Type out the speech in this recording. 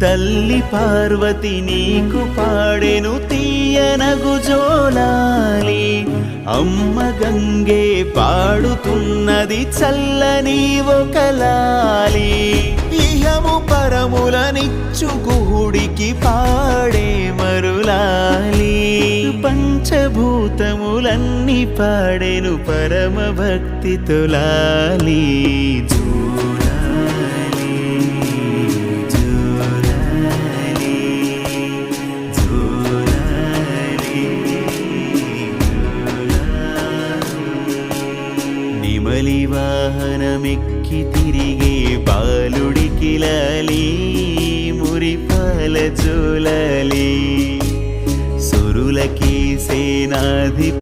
తల్లి పార్వతి నీకు పాడెను తీయనగు జోలాలి, అమ్మ గంగే పాడుతున్నది చల్లని ఒక లాలి. ఇహము పరములనిచ్చు గుహుడికి పాడే మరులాలి, పంచభూతములన్నీ పాడెను పరమ భక్తితో లాలి. నెమలి వాహనమెక్కి తిరిగే బాలుడికి లాలి, మురిపాల జోలాలి. సురులకి సేనాధి